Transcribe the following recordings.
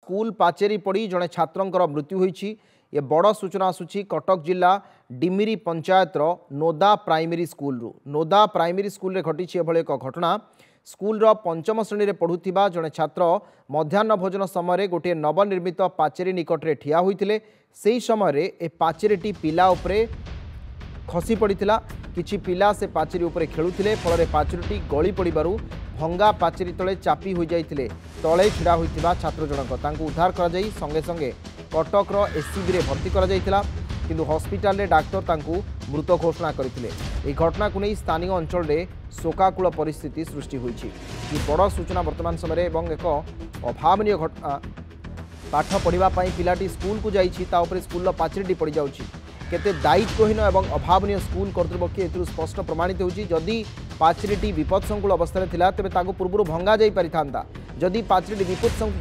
School पाचेरी पड़ी जड़े छात्रंकर मृत्यु होईछि। ये बड़ सूचना आसुछि कटक जिला डिमिरी पंचायत नोदा प्राइमरी स्कूल रु। नोदा प्राइमरी स्कूल रे घटिछि एभଳି एक घटना। स्कूल पंचम श्रेणी रे पढ़ुथिबा जड़े छात्र मध्याह्न भोजन समय गोटे नवनिर्मित पाचेरी निकटरे ठिया होइतिले। सेही समय रे ए पाचेरीटी पिला उपरे खसी पड़िथिला। किछि पिला से पाचेरी उपरे खेलुथिले, फल पाचेरीटी गली पड़िबारु भंगा पाचेरी तले चापी हो जाइथिले। तले छिड़ा होइथिबा छात्र जनक तांकु उद्धार करा जाई संगे संगे कटकर एससीबी रे भर्ती करा जाइथिला, किंतु हॉस्पिटल रे डाक्टर तांकु मृत घोषणा करथिले। ए घटना को नहीं स्थानीय अंचल रे शोकाकुल परिस्थिति सृष्टि होइछि। ये बड़ सूचना वर्तमान समय एवं एक अभावनीय घटना। पाठ पढ़िबा पई पिलाटी स्कूल को जाइछि, ता उपरे स्कूल पाचेरीटी पड़ जाउछि। केते दायित्वहीन एवं अभावनीय स्कूल कर्तृपक्ष एथुरु स्पष्ट प्रमाणित होछि। जदि पाचेरीटी विपदसंकुल अवस्था थिला तेबे ताकु पूर्वरु भंगा जाई परिथांता। जदि पाचेरीटी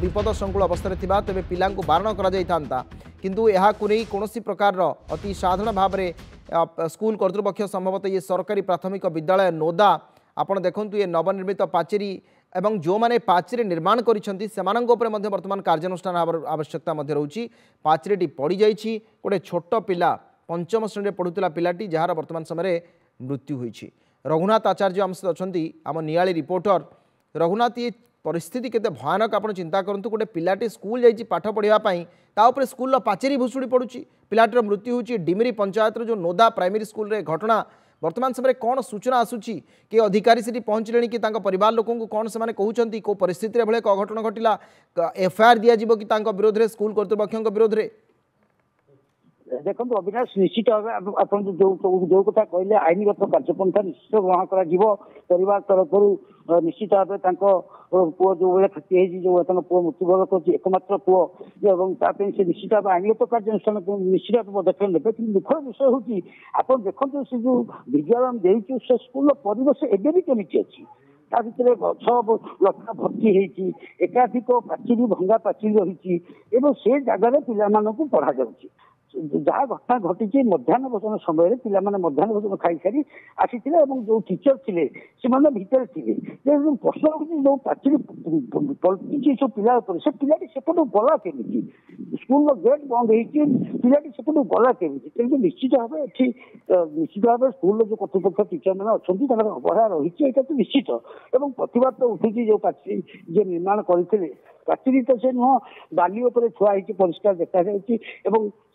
विपदसंकुल अवस्था थिबा तेबे पिलांकु बारण करा जाई थांता, किंतु एहा कुनै कोनोसी प्रकार अति साधारण भाव में स्कूल कर्तृपक्ष संभवतः ये सरकारी प्राथमिक विद्यालय नोदा आपण देखंतु ये नवनिर्मित पाचेरी एवं जो माने पाचेरी निर्माण करिसेंती सेमानंक उपरे मध्ये वर्तमान कार्यानुष्ठान आवश्यकता मध्ये रहउची। पाचेरीटी पड़ी जाइछि। गोटे छोट पिला पंचम श्रेणी पढ़ुला पिलाटी जार वर्तमान समय मृत्यु होइछि। रघुनाथ आचार्य आम सहित अछंती आम नियाली रिपोर्टर। रघुनाथ, ये परिस्थिति केते भयानक आपण चिंता करंतु। गोटे पिलाटी स्कूल जाइछि पाठ पढ़िबा पई, ता उपरे स्कूल पाचेरी भुसुड़ी पड़ुछि, पिलाटीर मृत्यु होइछि। डिमिरी पंचायत जो नोदा प्राइमरी स्कूल रे घटना वर्तमान समय कौन सूचना आसुची कि अधिकारी से पहुँचले कि परिवार लोक कौन से कहते कौ परिस्थिति भले अघटन घटला, एफआईआर दिज्व कि विरोध में स्कूल कर्तृपक्ष विरोध में? देखो अविनाश, निश्चित भाव आप जो कथा कहले आईनगत कार्यपंथा निश्चित ग्रहण कर तरफ निश्चित भाव पुओ जो भाई क्षति जो पुओ मृत्युबरण कर एकमात्र पुओ से निश्चित भाव आईनगत कार्यानुष्ठान निश्चित भाव पदक्षेप नेबे। कि दुखर विषय हूँ आप देखते से जो विद्यालय देती से स्कूल परिवेश एवं भी केमी अच्छी ता भर गछ लता भर्ती होती एकाधिक पाचेरी भंगा पाचेरी रही से जगार पिला पढ़ा जाऊँगी। जहाँ घटना घटी मध्याह्न भोजन समय पिला मध्याह्न भोजन खाई सारी आसी जो टीचर थे से भितर थे प्रश्न उठी जो पाचेरी पलटि सब पिला से पिलाटी सेपटू गला केमी स्कूल गेट बंद हो पिलाटी सेपटू गला केमी तेणु निश्चित भाव ये निश्चित भाव स्कूल जो कर्तृपक्ष टीचर मैंने अच्छा अवहेला रही तो निश्चित एवं प्रतिवाद तो उठुची जो पाचेरी जे निर्माण करते पाचेरी तो से नुह बाली उपर छुआ परिष्कार देखा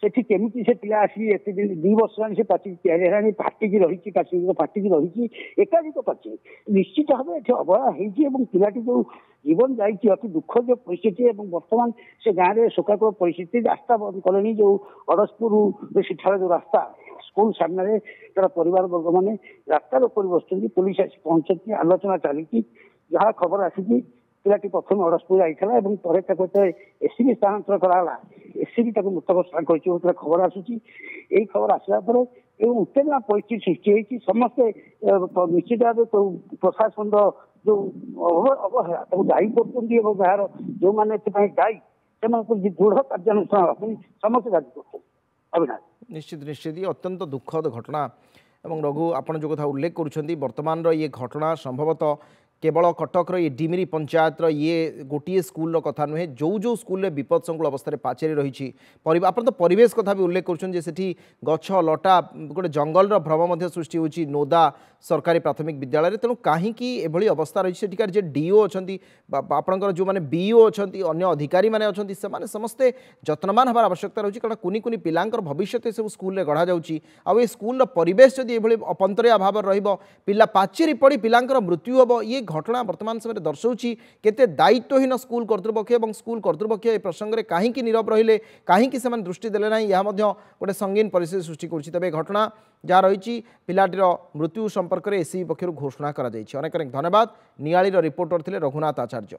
सेठी केमिति से पिला आसी एत दिन 2 वर्ष से पाचेरी तैयारी फाटिकी रही पाचेरी फाटिकी रही एकाधिक पाचेरी निश्चित भाव ये अवहेला होती पिलाटी जो जीवन जाइए अति दुखद परिस्थिति वर्तमान से गाँव में शोकाकुल परिस्थिति रास्ता बंद कले जो अड़सपुर सेठार जो रास्ता स्कूल सामने तार परिवार वर्ग मैंने रास्ता रोक बस पुलिस आसी पहुंचती आलोचना चली जहाँ खबर आसी पिलाटी प्रथम अड़सपुर जाइला पर एससीबी स्थानांतर कराला एससीबी मृत घोषणा कर खबर आसूची। यही खबर आसला उत्तेजना परिस्थिति सृष्टि होती समस्ते निश्चित भाव प्रशासन जो अवहेला दायी कर जो मैंने दायी से दृढ़ कार्यानुष्ठान समस्त दायी कर। अविनाश, निश्चित निश्चित अत्यंत दुखद घटना एवं रघु आपण जो कथा उल्लेख करुछंती वर्तमान ये घटना संभवतः केवल कटकर ये डिमिरी पंचायत ये गोटे स्कूल कथा नुहे जो स्कूल विपद संकुल अवस्था पाचेरी रही आप तो परिवेश कथा भी उल्लेख कर गछ लटा गोटे जंगल भ्रम सृष्टि होची नोदा सरकारी प्राथमिक विद्यालय। तेणु कहीं अवस्था रही सेठिकार जे डीओ अच्छा आपंकर जो मैंने बीओ अच्छा अन्य अधिकारी मैंने अच्छा से समस्ते जत्नवान हमार आवश्यकता रही कारण कुनी कुनी पिलांकर भविष्य सब स्कूल में गढ़ा जाऊँगी आउ स्कूल परिवेश जदि ये अपंतरिया भाव पिला पाचेरी पड़ी पिलांकर मृत्यु हम ये घटना वर्तमान समय दर्शाऊँ केते दायित्वहीन स्कूल कर्तृपक्ष और स्कूल कर्तृपक्ष ए प्रसंग में कहीं नीरव रहिले कहीं दृष्टि देले ना यह गोटे संगीन परिस्थिति सृष्टि कर तेज घटना जहाँ रही पिलाटीर मृत्यु संपर्क में एससीबी पक्षर घोषणा कर। अनेक अनेक धन्यवाद। नियालीर रिपोर्टर थे रघुनाथ आचार्य।